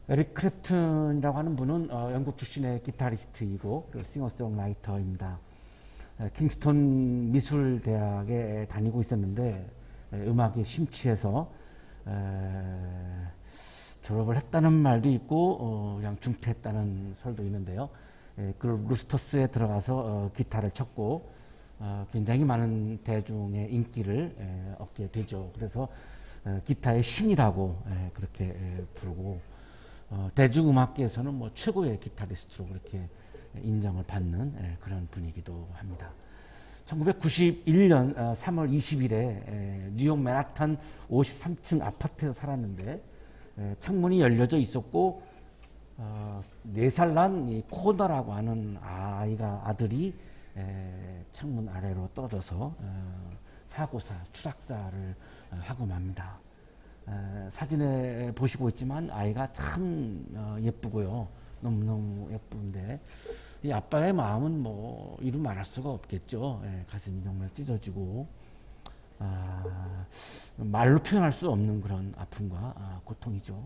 에릭 클랩튼이라고 하는 분은 영국 출신의 기타리스트이고 싱어송라이터입니다. 킹스턴 미술대학에 다니고 있었는데 음악에 심취해서 졸업을 했다는 말도 있고 그냥 중퇴했다는 설도 있는데요. 그 루스터스에 들어가서 기타를 쳤고 굉장히 많은 대중의 인기를 얻게 되죠. 그래서 기타의 신이라고 그렇게 부르고 대중음악계에서는 뭐 최고의 기타리스트로 그렇게 인정을 받는 그런 분이기도 합니다. 1991년 3월 20일에 뉴욕 맨하탄 53층 아파트에서 살았는데 창문이 열려져 있었고 4살 난 코너라고 하는 아들이 창문 아래로 떨어져서 사고사, 추락사를 하고 맙니다. 사진에 보시고 있지만 아이가 참 예쁘고요. 너무너무 예쁜데 이 아빠의 마음은 뭐 이루 말할 수가 없겠죠. 가슴이 정말 찢어지고 말로 표현할 수 없는 그런 아픔과 고통이죠.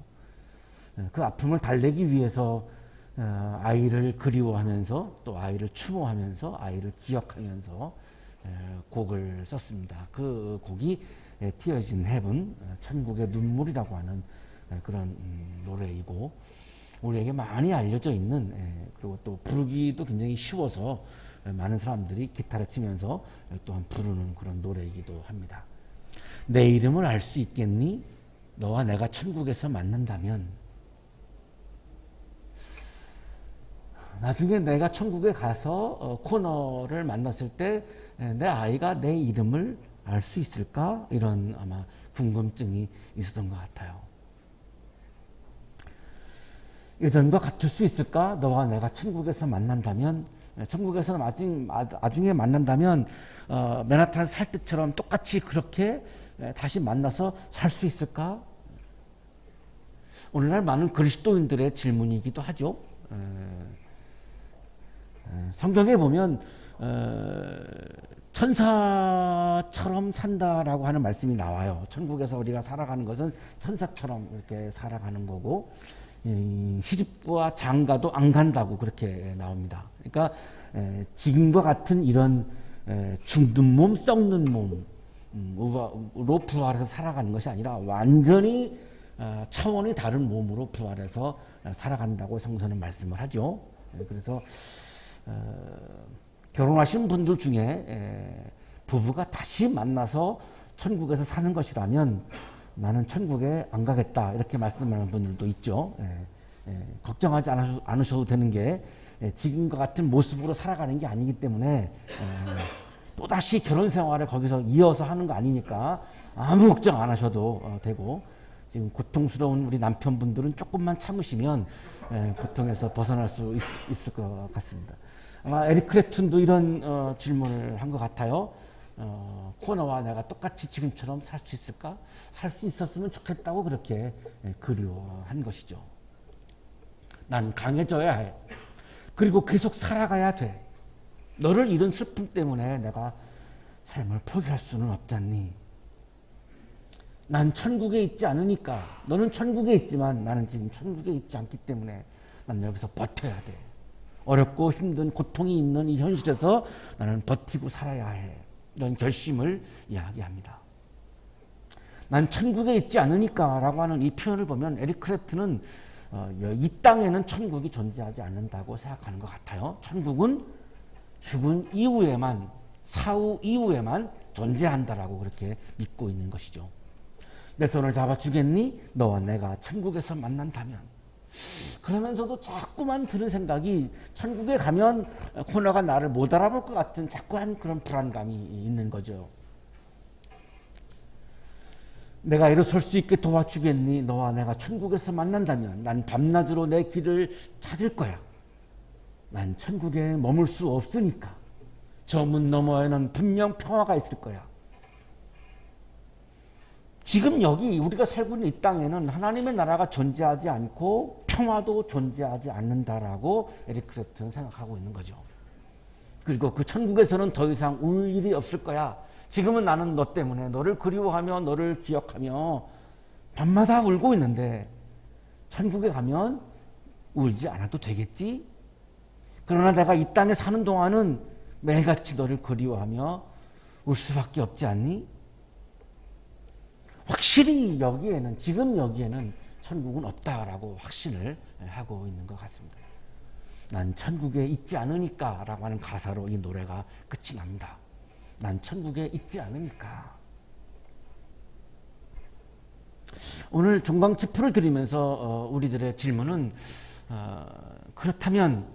그 아픔을 달래기 위해서 아이를 그리워하면서 또 아이를 추모하면서 아이를 기억하면서 곡을 썼습니다. 그 곡이 Tears in Heaven, 천국의 눈물이라고 하는 그런 노래이고 우리에게 많이 알려져 있는 그리고 또 부르기도 굉장히 쉬워서 많은 사람들이 기타를 치면서 또한 부르는 그런 노래이기도 합니다. 내 이름을 알 수 있겠니? 너와 내가 천국에서 만난다면. 나중에 내가 천국에 가서 코너를 만났을 때 내 아이가 내 이름을 알 수 있을까? 이런 아마 궁금증이 있었던 것 같아요. 예전과 같을 수 있을까? 너와 내가 천국에서 만난다면, 천국에서 나중에 만난다면 맨하탄 살 때처럼 똑같이 그렇게 다시 만나서 살 수 있을까? 오늘날 많은 그리스도인들의 질문이기도 하죠. 성경에 보면 천사처럼 산다라고 하는 말씀이 나와요. 천국에서 우리가 살아가는 것은 천사처럼 이렇게 살아가는 거고 시집과 장가도 안 간다고 그렇게 나옵니다. 그러니까 지금과 같은 이런 죽는 몸, 썩는 몸으로 부활해서 살아가는 것이 아니라 완전히 차원이 다른 몸으로 부활해서 살아간다고 성서는 말씀을 하죠. 그래서 결혼하신 분들 중에 부부가 다시 만나서 천국에서 사는 것이라면 나는 천국에 안 가겠다 이렇게 말씀하는 분들도 있죠. 걱정하지 않으셔도 되는 게 지금과 같은 모습으로 살아가는 게 아니기 때문에 또다시 결혼 생활을 거기서 이어서 하는 거 아니니까 아무 걱정 안 하셔도 되고 지금 고통스러운 우리 남편분들은 조금만 참으시면 고통에서 벗어날 수 있을 것 같습니다. 아마 에릭 클랩튼도 이런 질문을 한 것 같아요. 코너와 내가 똑같이 지금처럼 살 수 있을까? 살 수 있었으면 좋겠다고 그렇게 그리워한 것이죠. 난 강해져야 해. 그리고 계속 살아가야 돼. 너를 잃은 슬픔 때문에 내가 삶을 포기할 수는 없잖니. 난 천국에 있지 않으니까. 너는 천국에 있지만 나는 지금 천국에 있지 않기 때문에 난 여기서 버텨야 돼. 어렵고 힘든 고통이 있는 이 현실에서 나는 버티고 살아야 해. 이런 결심을 이야기합니다. 난 천국에 있지 않으니까 라고 하는 이 표현을 보면 에릭 클랩튼은 이 땅에는 천국이 존재하지 않는다고 생각하는 것 같아요. 천국은 죽은 이후에만, 사후 이후에만 존재한다라고 그렇게 믿고 있는 것이죠. 내 손을 잡아주겠니? 너와 내가 천국에서 만난다면. 그러면서도 자꾸만 드는 생각이 천국에 가면 코너가 나를 못 알아볼 것 같은 자꾸한 그런 불안감이 있는 거죠. 내가 일어설 수 있게 도와주겠니? 너와 내가 천국에서 만난다면 난 밤낮으로 내 길을 찾을 거야. 난 천국에 머물 수 없으니까. 저 문 너머에는 분명 평화가 있을 거야. 지금 여기 우리가 살고 있는 이 땅에는 하나님의 나라가 존재하지 않고 평화도 존재하지 않는다라고 에릭 클랩튼은 생각하고 있는 거죠. 그리고 그 천국에서는 더 이상 울 일이 없을 거야. 지금은 나는 너 때문에 너를 그리워하며 너를 기억하며 밤마다 울고 있는데 천국에 가면 울지 않아도 되겠지? 그러나 내가 이 땅에 사는 동안은 매일같이 너를 그리워하며 울 수밖에 없지 않니? 확실히 여기에는, 지금 여기에는 천국은 없다라고 확신을 하고 있는 것 같습니다. 난 천국에 있지 않으니까 라고 하는 가사로 이 노래가 끝이 납니다. 난 천국에 있지 않으니까. 오늘 종강체표를 드리면서 우리들의 질문은 그렇다면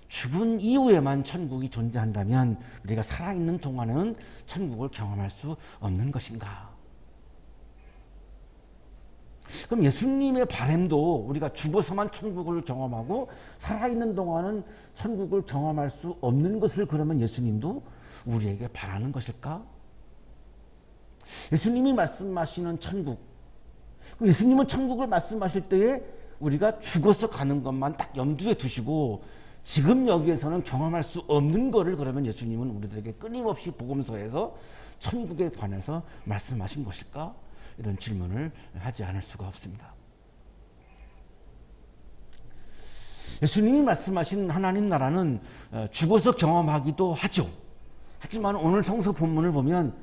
죽은 이후에만 천국이 존재한다면 우리가 살아있는 동안은 천국을 경험할 수 없는 것인가? 그럼 예수님의 바람도 우리가 죽어서만 천국을 경험하고 살아있는 동안은 천국을 경험할 수 없는 것을 그러면 예수님도 우리에게 바라는 것일까? 예수님이 말씀하시는 천국, 예수님은 천국을 말씀하실 때에 우리가 죽어서 가는 것만 딱 염두에 두시고 지금 여기에서는 경험할 수 없는 거를 그러면 예수님은 우리들에게 끊임없이 복음서에서 천국에 관해서 말씀하신 것일까? 이런 질문을 하지 않을 수가 없습니다. 예수님이 말씀하신 하나님 나라는 죽어서 경험하기도 하죠. 하지만 오늘 성서 본문을 보면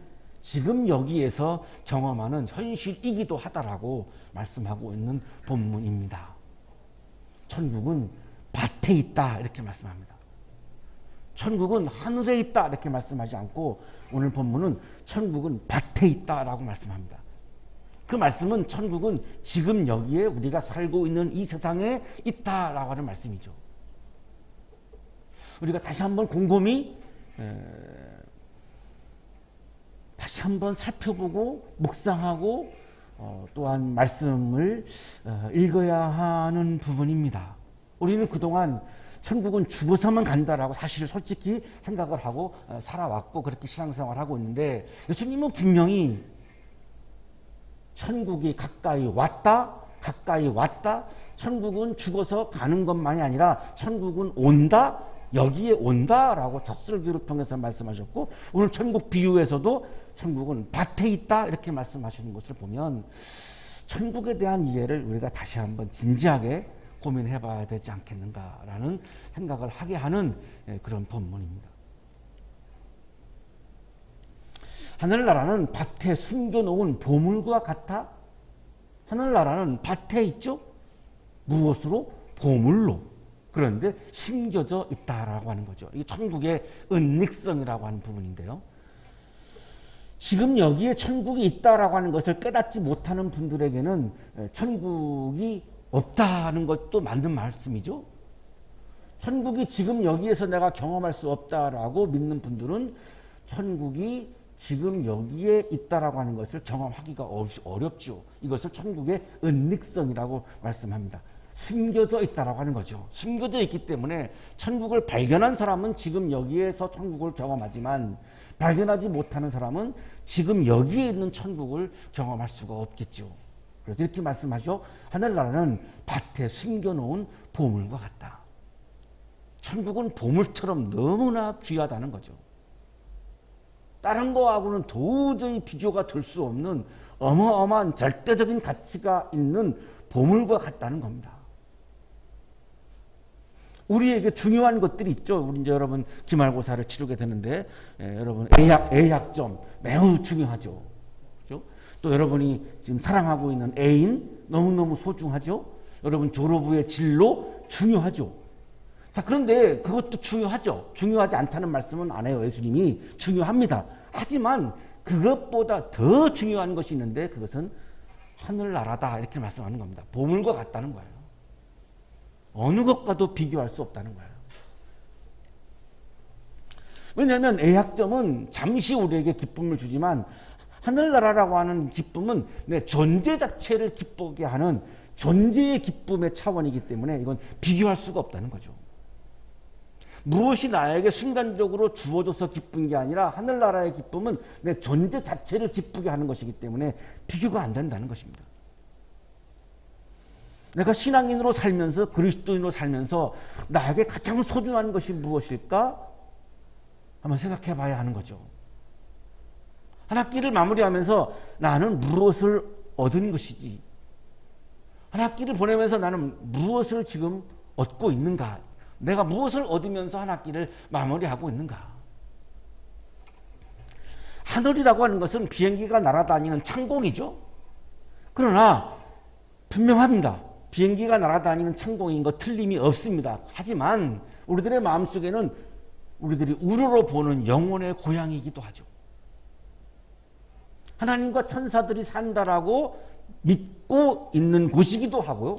지금 여기에서 경험하는 현실이기도 하다라고 말씀하고 있는 본문입니다. 천국은 밭에 있다 이렇게 말씀합니다. 천국은 하늘에 있다 이렇게 말씀하지 않고 오늘 본문은 천국은 밭에 있다라고 말씀합니다. 그 말씀은 천국은 지금 여기에 우리가 살고 있는 이 세상에 있다라고 하는 말씀이죠. 우리가 다시 한번 곰곰이 다시 한번 살펴보고 묵상하고 또한 말씀을 읽어야 하는 부분입니다. 우리는 그동안 천국은 죽어서만 간다라고 사실 솔직히 생각을 하고 살아왔고 그렇게 신앙생활을 하고 있는데 예수님은 분명히 천국이 가까이 왔다, 천국은 죽어서 가는 것만이 아니라 천국은 온다, 여기에 온다라고 첫 설교를 통해서 말씀하셨고 오늘 천국 비유에서도 천국은 밭에 있다 이렇게 말씀하시는 것을 보면 천국에 대한 이해를 우리가 다시 한번 진지하게 고민해 봐야 되지 않겠는가라는 생각을 하게 하는 그런 본문입니다. 하늘나라는 밭에 숨겨놓은 보물과 같아. 하늘나라는 밭에 있죠. 무엇으로? 보물로. 그런데 심겨져 있다라고 하는 거죠. 이게 천국의 은닉성이라고 하는 부분인데요. 지금 여기에 천국이 있다라고 하는 것을 깨닫지 못하는 분들에게는 천국이 없다는 것도 맞는 말씀이죠. 천국이 지금 여기에서 내가 경험할 수 없다라고 믿는 분들은 천국이 지금 여기에 있다라고 하는 것을 경험하기가 어렵죠. 이것을 천국의 은닉성이라고 말씀합니다. 숨겨져 있다라고 하는 거죠. 숨겨져 있기 때문에 천국을 발견한 사람은 지금 여기에서 천국을 경험하지만 발견하지 못하는 사람은 지금 여기에 있는 천국을 경험할 수가 없겠죠. 그래서 이렇게 말씀하죠. 하늘나라는 밭에 숨겨놓은 보물과 같다. 천국은 보물처럼 너무나 귀하다는 거죠. 다른 거하고는 도저히 비교가 될 수 없는 어마어마한 절대적인 가치가 있는 보물과 같다는 겁니다. 우리에게 중요한 것들이 있죠. 우리 이제 여러분 기말고사를 치르게 되는데 여러분 애약점 매우 중요하죠. 그렇죠? 또 여러분이 지금 사랑하고 있는 애인 너무너무 소중하죠. 여러분 졸업 후의 진로 중요하죠. 자, 그런데 그것도 중요하죠. 중요하지 않다는 말씀은 안 해요. 예수님이 중요합니다. 하지만 그것보다 더 중요한 것이 있는데 그것은 하늘나라다 이렇게 말씀하는 겁니다. 보물과 같다는 거예요. 어느 것과도 비교할 수 없다는 거예요. 왜냐하면 애약점은 잠시 우리에게 기쁨을 주지만 하늘나라라고 하는 기쁨은 내 존재 자체를 기쁘게 하는 존재의 기쁨의 차원이기 때문에 이건 비교할 수가 없다는 거죠. 무엇이 나에게 순간적으로 주어져서 기쁜 게 아니라 하늘나라의 기쁨은 내 존재 자체를 기쁘게 하는 것이기 때문에 비교가 안 된다는 것입니다. 내가 신앙인으로 살면서 그리스도인으로 살면서 나에게 가장 소중한 것이 무엇일까? 한번 생각해 봐야 하는 거죠. 한 학기를 마무리하면서 나는 무엇을 얻은 것이지? 한 학기를 보내면서 나는 무엇을 지금 얻고 있는가? 내가 무엇을 얻으면서 한 학기를 마무리하고 있는가? 하늘이라고 하는 것은 비행기가 날아다니는 창공이죠. 그러나 분명합니다. 비행기가 날아다니는 창공인 것 틀림이 없습니다. 하지만 우리들의 마음속에는 우리들이 우러러 보는 영혼의 고향이기도 하죠. 하나님과 천사들이 산다라고 믿고 있는 곳이기도 하고요.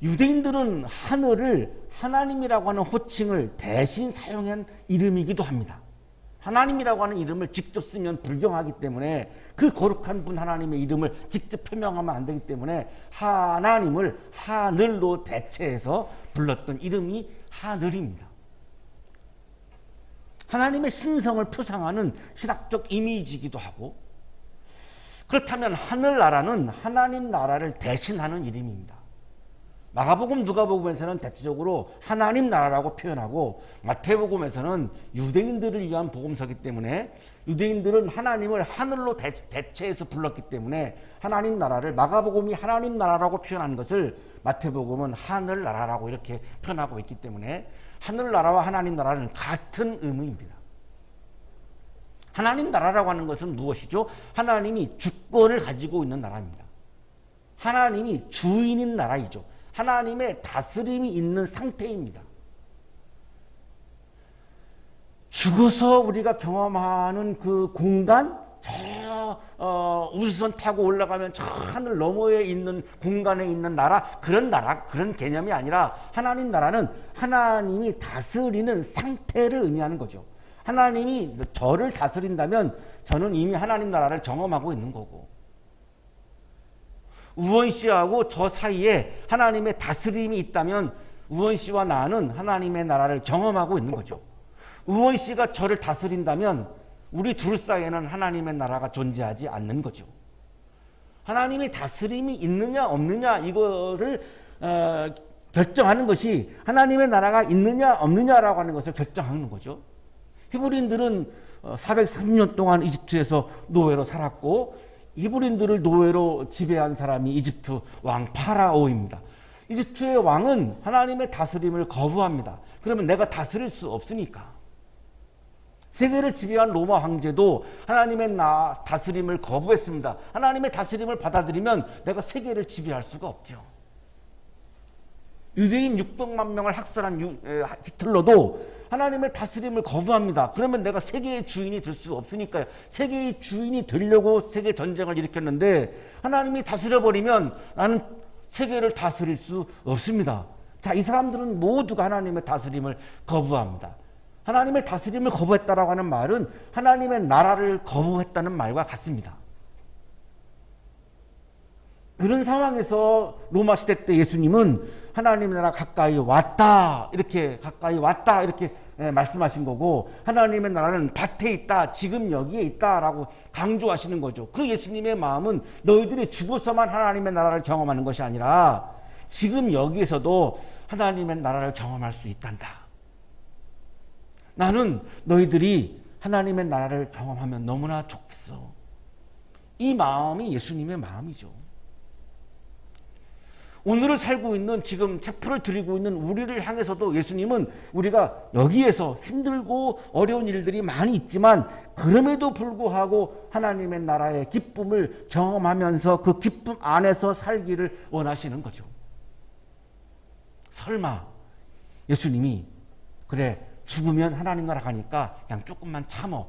유대인들은 하늘을 하나님이라고 하는 호칭을 대신 사용한 이름이기도 합니다. 하나님이라고 하는 이름을 직접 쓰면 불경하기 때문에 그 거룩한 분 하나님의 이름을 직접 표명하면 안 되기 때문에 하나님을 하늘로 대체해서 불렀던 이름이 하늘입니다. 하나님의 신성을 표상하는 신학적 이미지이기도 하고, 그렇다면 하늘나라는 하나님 나라를 대신하는 이름입니다. 마가복음, 누가복음에서는 대체적으로 하나님 나라라고 표현하고, 마태복음에서는 유대인들을 위한 복음서이기 때문에 유대인들은 하나님을 하늘로 대체해서 불렀기 때문에 하나님 나라를, 마가복음이 하나님 나라라고 표현한 것을 마태복음은 하늘나라라고 이렇게 표현하고 있기 때문에 하늘나라와 하나님 나라는 같은 의미입니다. 하나님 나라라고 하는 것은 무엇이죠? 하나님이 주권을 가지고 있는 나라입니다. 하나님이 주인인 나라이죠. 하나님의 다스림이 있는 상태입니다. 죽어서 우리가 경험하는 그 공간, 우주선 타고 올라가면 저 하늘 너머에 있는 공간에 있는 나라, 그런 개념이 아니라 하나님 나라는 하나님이 다스리는 상태를 의미하는 거죠. 하나님이 저를 다스린다면 저는 이미 하나님 나라를 경험하고 있는 거고, 우원 씨하고 저 사이에 하나님의 다스림이 있다면 우원 씨와 나는 하나님의 나라를 경험하고 있는 거죠. 우원 씨가 저를 다스린다면 우리 둘 사이에는 하나님의 나라가 존재하지 않는 거죠. 하나님의 다스림이 있느냐 없느냐 이거를 결정하는 것이 하나님의 나라가 있느냐 없느냐라고 하는 것을 결정하는 거죠. 히브리인들은 430년 동안 이집트에서 노예로 살았고, 히브리인들을 노예로 지배한 사람이 이집트 왕 파라오입니다. 이집트의 왕은 하나님의 다스림을 거부합니다. 그러면 내가 다스릴 수 없으니까. 세계를 지배한 로마 황제도 하나님의 다스림을 거부했습니다. 하나님의 다스림을 받아들이면 내가 세계를 지배할 수가 없죠. 유대인 600만 명을 학살한 히틀러도 하나님의 다스림을 거부합니다. 그러면 내가 세계의 주인이 될 수 없으니까요. 세계의 주인이 되려고 세계 전쟁을 일으켰는데 하나님이 다스려버리면 나는 세계를 다스릴 수 없습니다. 자, 이 사람들은 모두가 하나님의 다스림을 거부합니다. 하나님의 다스림을 거부했다라고 하는 말은 하나님의 나라를 거부했다는 말과 같습니다. 그런 상황에서 로마 시대 때 예수님은 하나님의 나라 가까이 왔다 이렇게 말씀하신 거고, 하나님의 나라는 밭에 있다, 지금 여기에 있다라고 강조하시는 거죠. 그 예수님의 마음은 너희들이 죽어서만 하나님의 나라를 경험하는 것이 아니라 지금 여기에서도 하나님의 나라를 경험할 수 있단다. 나는 너희들이 하나님의 나라를 경험하면 너무나 좋겠어. 이 마음이 예수님의 마음이죠. 오늘을 살고 있는, 지금 체풀을 드리고 있는 우리를 향해서도 예수님은 우리가 여기에서 힘들고 어려운 일들이 많이 있지만 그럼에도 불구하고 하나님의 나라의 기쁨을 경험하면서 그 기쁨 안에서 살기를 원하시는 거죠. 설마 예수님이 그래 죽으면 하나님 나라 가니까 그냥 조금만 참어,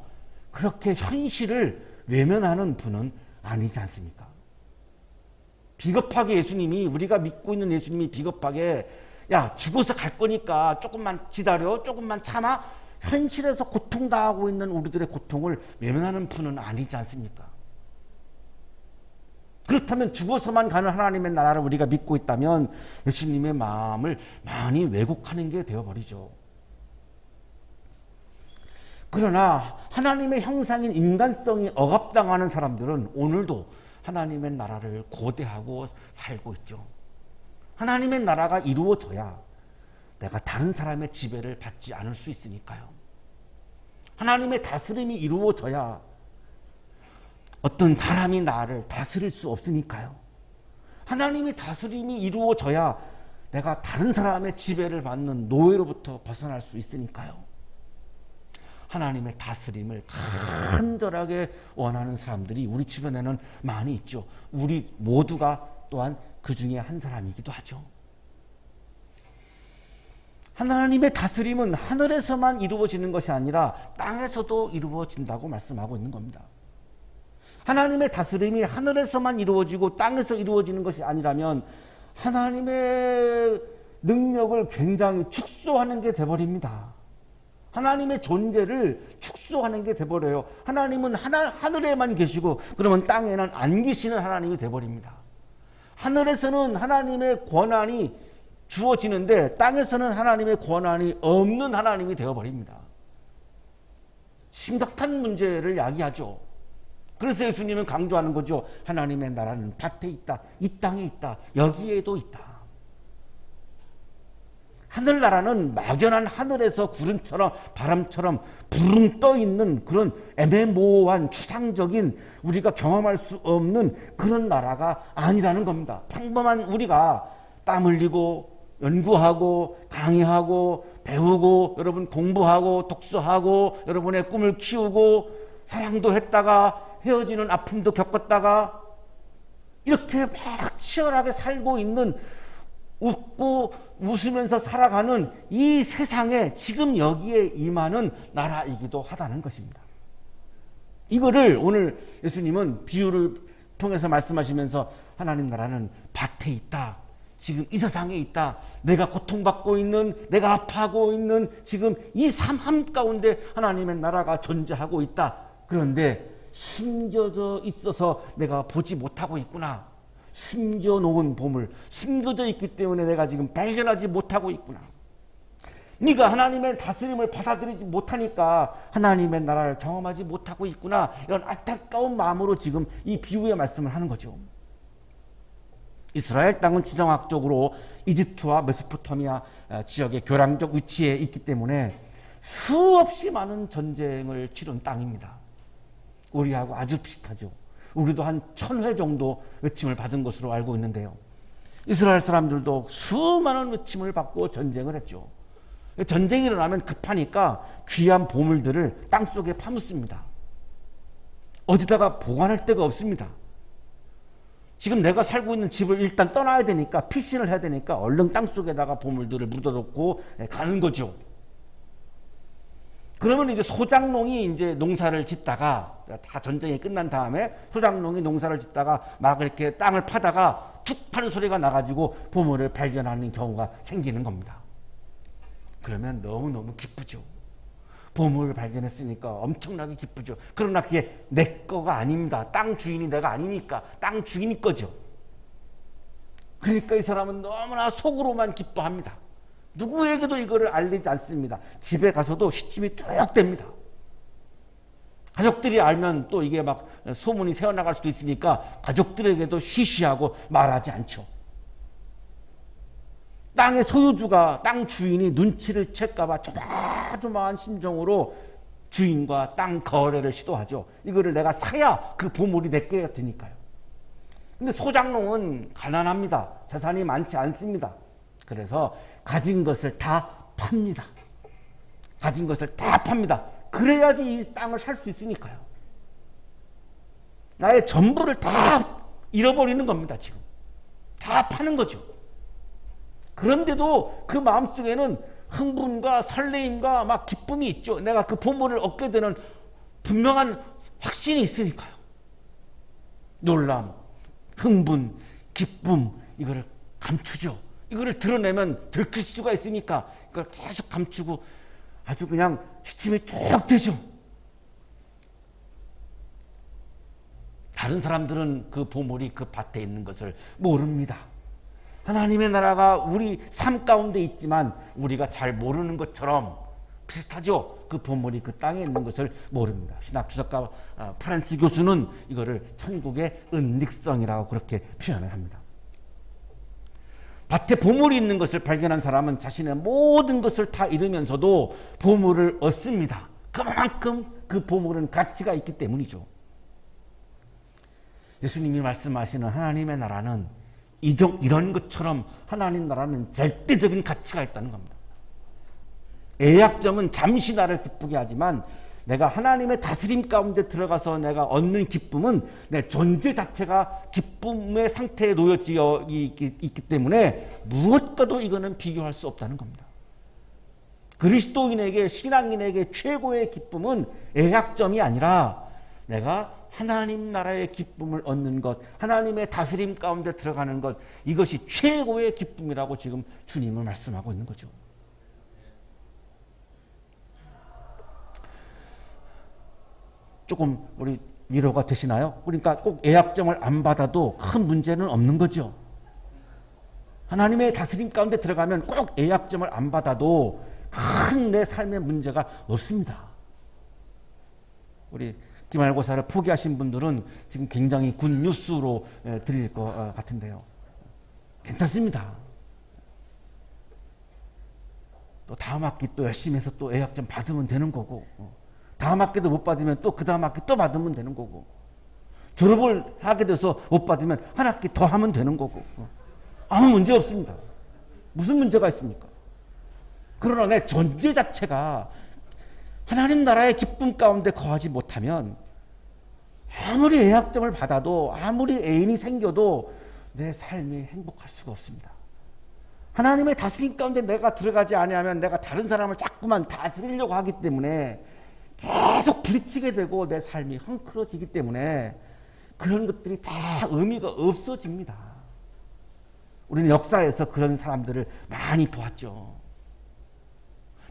그렇게 현실을 외면하는 분은 아니지 않습니까? 비겁하게 예수님이, 우리가 믿고 있는 예수님이 비겁하게 야 죽어서 갈 거니까 조금만 기다려, 조금만 참아, 현실에서 고통당하고 있는 우리들의 고통을 외면하는 분은 아니지 않습니까? 그렇다면 죽어서만 가는 하나님의 나라를 우리가 믿고 있다면 예수님의 마음을 많이 왜곡하는 게 되어버리죠. 그러나 하나님의 형상인 인간성이 억압당하는 사람들은 오늘도 하나님의 나라를 고대하고 살고 있죠. 하나님의 나라가 이루어져야 내가 다른 사람의 지배를 받지 않을 수 있으니까요. 하나님의 다스림이 이루어져야 어떤 사람이 나를 다스릴 수 없으니까요. 하나님의 다스림이 이루어져야 내가 다른 사람의 지배를 받는 노예로부터 벗어날 수 있으니까요. 하나님의 다스림을 간절하게 원하는 사람들이 우리 주변에는 많이 있죠. 우리 모두가 또한 그 중에 한 사람이기도 하죠. 하나님의 다스림은 하늘에서만 이루어지는 것이 아니라 땅에서도 이루어진다고 말씀하고 있는 겁니다. 하나님의 다스림이 하늘에서만 이루어지고 땅에서 이루어지는 것이 아니라면 하나님의 능력을 굉장히 축소하는 게 돼버립니다. 하나님의 존재를 축소하는 게 돼버려요. 하나님은 하늘에만 계시고 그러면 땅에는 안 계시는 하나님이 돼버립니다. 하늘에서는 하나님의 권한이 주어지는데 땅에서는 하나님의 권한이 없는 하나님이 되어버립니다. 심각한 문제를 야기하죠. 그래서 예수님은 강조하는 거죠. 하나님의 나라는 밭에 있다. 이 땅에 있다. 여기에도 있다. 하늘나라는 막연한 하늘에서 구름처럼 바람처럼 부릉 떠있는 그런 애매모호한 추상적인 우리가 경험할 수 없는 그런 나라가 아니라는 겁니다. 평범한 우리가 땀 흘리고 연구하고 강의하고 배우고 여러분 공부하고 독서하고 여러분의 꿈을 키우고 사랑도 했다가 헤어지는 아픔도 겪었다가 이렇게 막 치열하게 살고 있는 웃고 웃으면서 살아가는 이 세상에 지금 여기에 임하는 나라이기도 하다는 것입니다. 이거를 오늘 예수님은 비유를 통해서 말씀하시면서 하나님 나라는 밭에 있다. 지금 이 세상에 있다. 내가 고통받고 있는, 내가 아파하고 있는 지금 이 삶 한가운데 하나님의 나라가 존재하고 있다. 그런데 숨겨져 있어서 내가 보지 못하고 있구나. 숨겨놓은 보물, 숨겨져 있기 때문에 내가 지금 발견하지 못하고 있구나. 네가 하나님의 다스림을 받아들이지 못하니까 하나님의 나라를 경험하지 못하고 있구나. 이런 안타까운 마음으로 지금 이 비유의 말씀을 하는 거죠. 이스라엘 땅은 지정학적으로 이집트와 메소포타미아 지역의 교량적 위치에 있기 때문에 수없이 많은 전쟁을 치른 땅입니다. 우리하고 아주 비슷하죠. 우리도 한 1000회 정도 외침을 받은 것으로 알고 있는데요. 이스라엘 사람들도 수많은 외침을 받고 전쟁을 했죠. 전쟁이 일어나면 급하니까 귀한 보물들을 땅속에 파묻습니다. 어디다가 보관할 데가 없습니다. 지금 내가 살고 있는 집을 일단 떠나야 되니까 피신을 해야 되니까 얼른 땅속에다가 보물들을 묻어놓고 가는 거죠. 그러면 이제 소장농이 이제 농사를 짓다가 다 전쟁이 끝난 다음에 소장농이 농사를 짓다가 막 이렇게 땅을 파다가 툭 파는 소리가 나가지고 보물을 발견하는 경우가 생기는 겁니다. 그러면 너무너무 기쁘죠. 보물을 발견했으니까 엄청나게 기쁘죠. 그러나 그게 내 거가 아닙니다. 땅 주인이 내가 아니니까 땅 주인이 거죠. 그러니까 이 사람은 너무나 속으로만 기뻐합니다. 누구에게도 이거를 알리지 않습니다. 집에 가서도 시침이 뚝 됩니다. 가족들이 알면 또 이게 막 소문이 새어나갈 수도 있으니까 가족들에게도 시시하고 말하지 않죠. 땅의 소유주가 땅 주인이 눈치를 챌까봐 조마조마한 심정으로 주인과 땅 거래를 시도하죠. 이거를 내가 사야 그 보물이 내게 되니까요. 근데 소장농은 가난합니다. 재산이 많지 않습니다. 그래서 가진 것을 다 팝니다. 가진 것을 다 팝니다. 그래야지 이 땅을 살 수 있으니까요. 나의 전부를 다 잃어버리는 겁니다. 지금 다 파는 거죠. 그런데도 그 마음속에는 흥분과 설레임과 막 기쁨이 있죠. 내가 그 보물을 얻게 되는 분명한 확신이 있으니까요. 놀람, 흥분, 기쁨 이거를 감추죠. 이거를 드러내면 들킬 수가 있으니까 이걸 계속 감추고 아주 그냥 시침이 쭉 되죠. 다른 사람들은 그 보물이 그 밭에 있는 것을 모릅니다. 하나님의 나라가 우리 삶 가운데 있지만 우리가 잘 모르는 것처럼 비슷하죠. 그 보물이 그 땅에 있는 것을 모릅니다. 신학 주석가 프란스 교수는 이거를 천국의 은닉성이라고 그렇게 표현을 합니다. 밭에 보물이 있는 것을 발견한 사람은 자신의 모든 것을 다 잃으면서도 보물을 얻습니다. 그만큼 그 보물은 가치가 있기 때문이죠. 예수님이 말씀하시는 하나님의 나라는 이런 것처럼 하나님 나라는 절대적인 가치가 있다는 겁니다. 애약점은 잠시 나를 기쁘게 하지만 내가 하나님의 다스림 가운데 들어가서 내가 얻는 기쁨은 내 존재 자체가 기쁨의 상태에 놓여져 있기 때문에 무엇과도 이거는 비교할 수 없다는 겁니다. 그리스도인에게, 신앙인에게 최고의 기쁨은 애약점이 아니라 내가 하나님 나라의 기쁨을 얻는 것, 하나님의 다스림 가운데 들어가는 것, 이것이 최고의 기쁨이라고 지금 주님은 말씀하고 있는 거죠. 조금 우리 위로가 되시나요? 그러니까 꼭 애약점을 안 받아도 큰 문제는 없는 거죠. 하나님의 다스림 가운데 들어가면 꼭 애약점을 안 받아도 큰 내 삶의 문제가 없습니다. 우리 기말고사를 포기하신 분들은 지금 굉장히 굿 뉴스로 드릴 것 같은데요. 괜찮습니다. 또 다음 학기 또 열심히 해서 또 애약점 받으면 되는 거고, 다음 학기도 못 받으면 또 그 다음 학기 또 받으면 되는 거고, 졸업을 하게 돼서 못 받으면 한 학기 더 하면 되는 거고, 아무 문제 없습니다. 무슨 문제가 있습니까? 그러나 내 존재 자체가 하나님 나라의 기쁨 가운데 거하지 못하면 아무리 애약점을 받아도, 아무리 애인이 생겨도 내 삶이 행복할 수가 없습니다. 하나님의 다스림 가운데 내가 들어가지 아니하면 내가 다른 사람을 자꾸만 다스리려고 하기 때문에 계속 부딪히게 되고 내 삶이 헝클어지기 때문에 그런 것들이 다 의미가 없어집니다. 우리는 역사에서 그런 사람들을 많이 보았죠.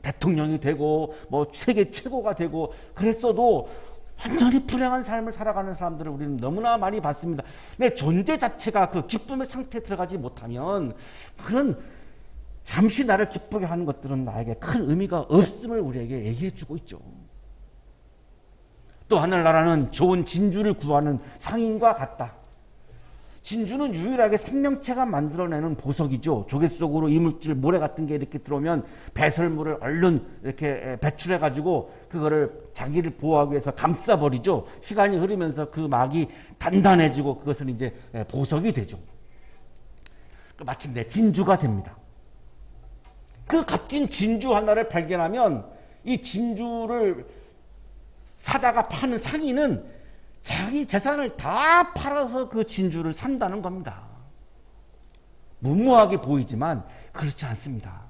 대통령이 되고 뭐 세계 최고가 되고 그랬어도 완전히 불행한 삶을 살아가는 사람들을 우리는 너무나 많이 봤습니다. 내 존재 자체가 그 기쁨의 상태에 들어가지 못하면 그런 잠시 나를 기쁘게 하는 것들은 나에게 큰 의미가 없음을 우리에게 얘기해 주고 있죠. 또 하늘나라는 좋은 진주를 구하는 상인과 같다. 진주는 유일하게 생명체가 만들어내는 보석이죠. 조개 속으로 이물질, 모래 같은 게 이렇게 들어오면 배설물을 얼른 이렇게 배출해가지고 그거를 자기를 보호하기 위해서 감싸버리죠. 시간이 흐르면서 그 막이 단단해지고 그것은 이제 보석이 되죠. 마침내 진주가 됩니다. 그 값진 진주 하나를 발견하면 이 진주를 사다가 파는 상인은 자기 재산을 다 팔아서 그 진주를 산다는 겁니다. 무모하게 보이지만 그렇지 않습니다.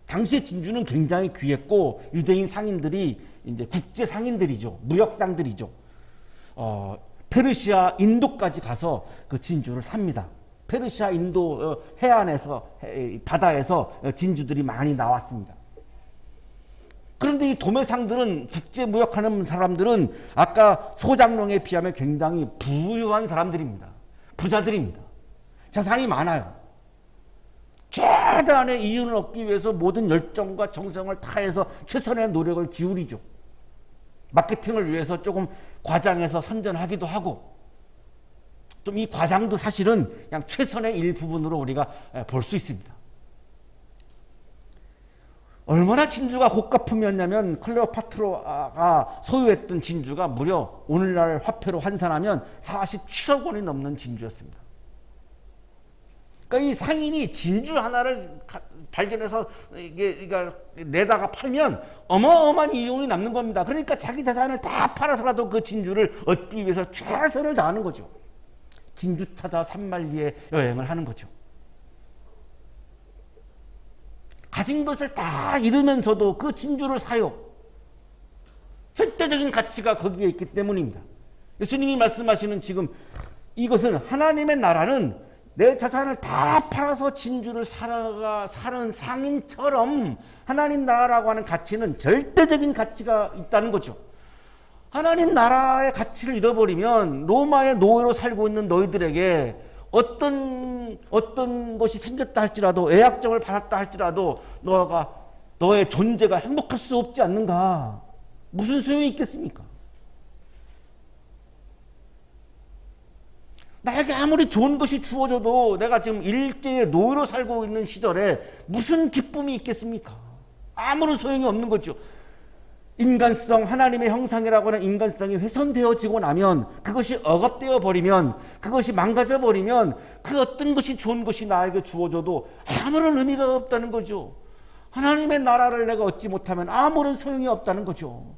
당시 진주는 굉장히 귀했고 유대인 상인들이 이제 국제 상인들이죠. 무역상들이죠. 페르시아, 인도까지 가서 그 진주를 삽니다. 페르시아, 인도 해안에서, 바다에서 진주들이 많이 나왔습니다. 그런데 이 도매상들은, 국제 무역하는 사람들은 아까 소장농에 비하면 굉장히 부유한 사람들입니다. 부자들입니다. 자산이 많아요. 최대한의 이윤을 얻기 위해서 모든 열정과 정성을 다해서 최선의 노력을 기울이죠. 마케팅을 위해서 조금 과장해서 선전하기도 하고, 좀 이 과장도 사실은 그냥 최선의 일부분으로 우리가 볼 수 있습니다. 얼마나 진주가 고가품이었냐면 클레오파트라가 소유했던 진주가 무려 오늘날 화폐로 환산하면 47억 원이 넘는 진주였습니다. 그러니까 이 상인이 진주 하나를 발견해서 이게 내다가 팔면 어마어마한 이윤이 남는 겁니다. 그러니까 자기 재산을 다 팔아서라도 그 진주를 얻기 위해서 최선을 다하는 거죠. 진주 찾아 산만리의 여행을 하는 거죠. 가진 것을 다 잃으면서도 그 진주를 사요. 절대적인 가치가 거기에 있기 때문입니다. 예수님이 말씀하시는 지금 이것은 하나님의 나라는 내 자산을 다 팔아서 진주를 사는 상인처럼 하나님 나라라고 하는 가치는 절대적인 가치가 있다는 거죠. 하나님 나라의 가치를 잃어버리면 로마의 노예로 살고 있는 너희들에게 어떤 것이 생겼다 할지라도, 애약점을 받았다 할지라도 너의 존재가 행복할 수 없지 않는가? 무슨 소용이 있겠습니까? 나에게 아무리 좋은 것이 주어져도 내가 지금 일제의 노예로 살고 있는 시절에 무슨 기쁨이 있겠습니까? 아무런 소용이 없는 거죠. 인간성, 하나님의 형상이라고 하는 인간성이 훼손되어지고 나면, 그것이 억압되어 버리면, 그것이 망가져 버리면 그 어떤 것이 좋은 것이 나에게 주어져도 아무런 의미가 없다는 거죠. 하나님의 나라를 내가 얻지 못하면 아무런 소용이 없다는 거죠.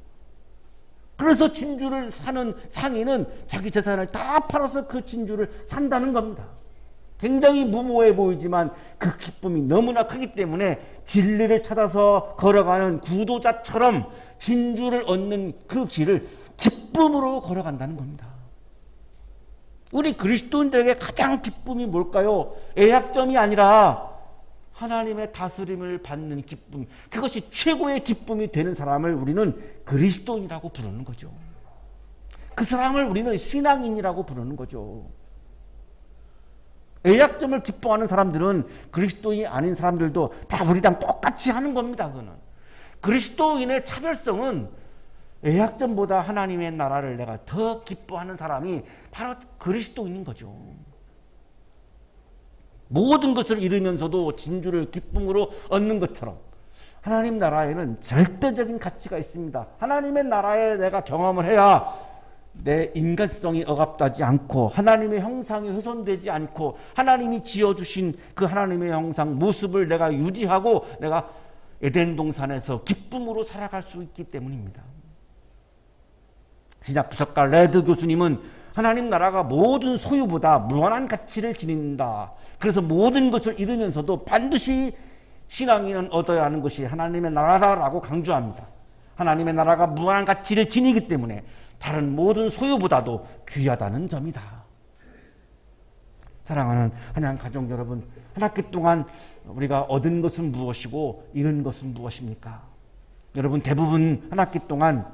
그래서 진주를 사는 상인은 자기 재산을 다 팔아서 그 진주를 산다는 겁니다. 굉장히 무모해 보이지만 그 기쁨이 너무나 크기 때문에 진리를 찾아서 걸어가는 구도자처럼 진주를 얻는 그 길을 기쁨으로 걸어간다는 겁니다. 우리 그리스도인들에게 가장 기쁨이 뭘까요? 애약점이 아니라 하나님의 다스림을 받는 기쁨, 그것이 최고의 기쁨이 되는 사람을 우리는 그리스도인이라고 부르는 거죠. 그 사람을 우리는 신앙인이라고 부르는 거죠. 애약점을 기뻐하는 사람들은 그리스도인이 아닌 사람들도 다 우리랑 똑같이 하는 겁니다. 그거는. 그리스도인의 차별성은 애약점보다 하나님의 나라를 내가 더 기뻐하는 사람이 바로 그리스도인인 거죠. 모든 것을 잃으면서도 진주를 기쁨으로 얻는 것처럼 하나님 나라에는 절대적인 가치가 있습니다. 하나님의 나라에 내가 경험을 해야 내 인간성이 억압되지 않고 하나님의 형상이 훼손되지 않고 하나님이 지어주신 그 하나님의 형상 모습을 내가 유지하고 내가 에덴 동산에서 기쁨으로 살아갈 수 있기 때문입니다. 신약 주석가 레드 교수님은 하나님 나라가 모든 소유보다 무한한 가치를 지닌다. 그래서 모든 것을 잃으면서도 반드시 신앙인은 얻어야 하는 것이 하나님의 나라다라고 강조합니다. 하나님의 나라가 무한한 가치를 지니기 때문에 다른 모든 소유보다도 귀하다는 점이다. 사랑하는 한양 가족 여러분, 한 학기 동안 우리가 얻은 것은 무엇이고 잃은 것은 무엇입니까? 여러분 대부분 한 학기 동안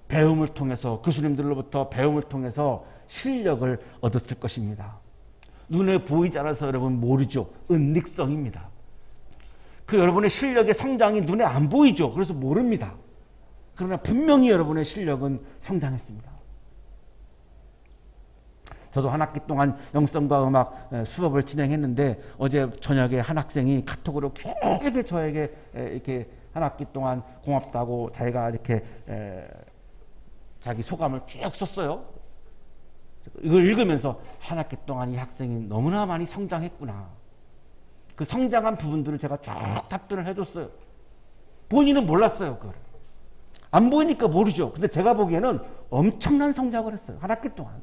배움을 통해서, 교수님들로부터 배움을 통해서 실력을 얻었을 것입니다. 눈에 보이지 않아서 여러분 모르죠. 은닉성입니다. 그 여러분의 실력의 성장이 눈에 안 보이죠. 그래서 모릅니다. 그러나 분명히 여러분의 실력은 성장했습니다. 저도 한 학기 동안 영성과 음악 수업을 진행했는데 어제 저녁에 한 학생이 카톡으로 길게 저에게 이렇게 한 학기 동안 고맙다고 자기가 이렇게 자기 소감을 쭉 썼어요. 이걸 읽으면서 한 학기 동안 이 학생이 너무나 많이 성장했구나. 그 성장한 부분들을 제가 쭉 답변을 해줬어요. 본인은 몰랐어요. 그걸. 안 보이니까 모르죠. 근데 제가 보기에는 엄청난 성장을 했어요. 한 학기 동안.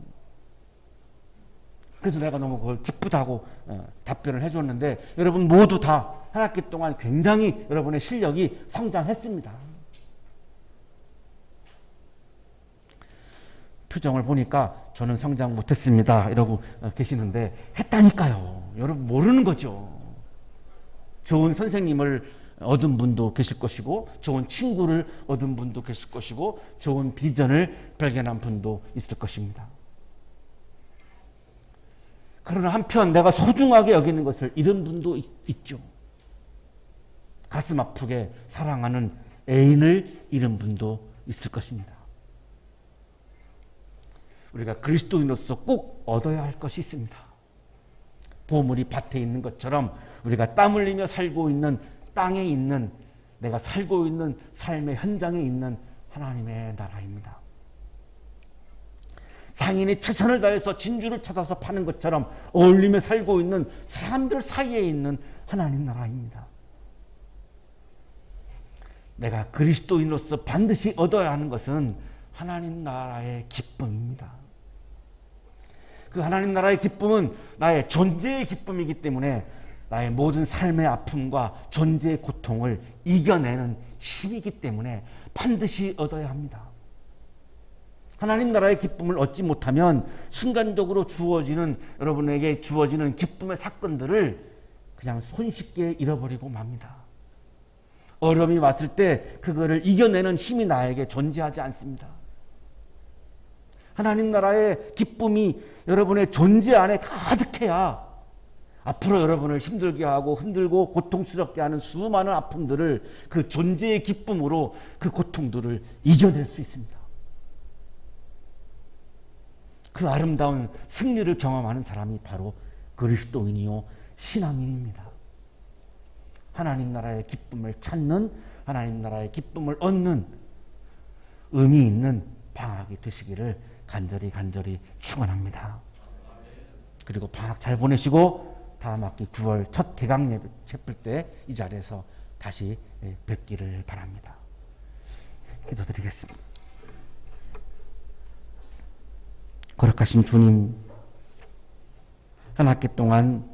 그래서 내가 너무 그걸 기쁘다고 답변을 해줬는데 여러분 모두 다 한 학기 동안 굉장히 여러분의 실력이 성장했습니다. 표정을 보니까 저는 성장 못했습니다 이러고 계시는데 했다니까요. 여러분 모르는 거죠. 좋은 선생님을 얻은 분도 계실 것이고 좋은 친구를 얻은 분도 계실 것이고 좋은 비전을 발견한 분도 있을 것입니다. 그러나 한편 내가 소중하게 여기는 것을 잃은 분도 있죠. 가슴 아프게 사랑하는 애인을 잃은 분도 있을 것입니다. 우리가 그리스도인으로서 꼭 얻어야 할 것이 있습니다. 보물이 밭에 있는 것처럼 우리가 땀 흘리며 살고 있는 땅에 있는, 내가 살고 있는 삶의 현장에 있는 하나님의 나라입니다. 상인이 최선을 다해서 진주를 찾아서 파는 것처럼 어울리며 살고 있는 사람들 사이에 있는 하나님 나라입니다. 내가 그리스도인으로서 반드시 얻어야 하는 것은 하나님 나라의 기쁨입니다. 그 하나님 나라의 기쁨은 나의 존재의 기쁨이기 때문에 나의 모든 삶의 아픔과 존재의 고통을 이겨내는 힘이기 때문에 반드시 얻어야 합니다. 하나님 나라의 기쁨을 얻지 못하면 순간적으로 여러분에게 주어지는 기쁨의 사건들을 그냥 손쉽게 잃어버리고 맙니다. 어려움이 왔을 때 그거를 이겨내는 힘이 나에게 존재하지 않습니다. 하나님 나라의 기쁨이 여러분의 존재 안에 가득해야 앞으로 여러분을 힘들게 하고 흔들고 고통스럽게 하는 수많은 아픔들을 그 존재의 기쁨으로 그 고통들을 이겨낼 수 있습니다. 그 아름다운 승리를 경험하는 사람이 바로 그리스도인이요 신앙인입니다. 하나님 나라의 기쁨을 찾는, 하나님 나라의 기쁨을 얻는 의미 있는 방학이 되시기를 간절히 축원합니다. 그리고 방학 잘 보내시고 다음 학기 9월 첫 개강 예배 체플 때 이 자리에서 다시 뵙기를 바랍니다. 기도드리겠습니다. 거룩하신 주님, 한 학기 동안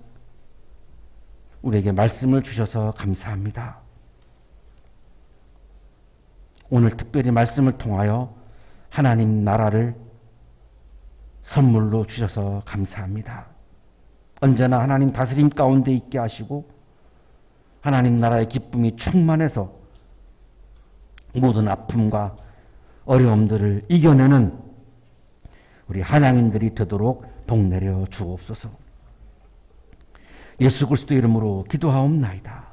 우리에게 말씀을 주셔서 감사합니다. 오늘 특별히 말씀을 통하여 하나님 나라를 선물로 주셔서 감사합니다. 언제나 하나님 다스림 가운데 있게 하시고 하나님 나라의 기쁨이 충만해서 모든 아픔과 어려움들을 이겨내는 우리 한양인들이 되도록 복내려 주옵소서. 예수 그리스도 이름으로 기도하옵나이다.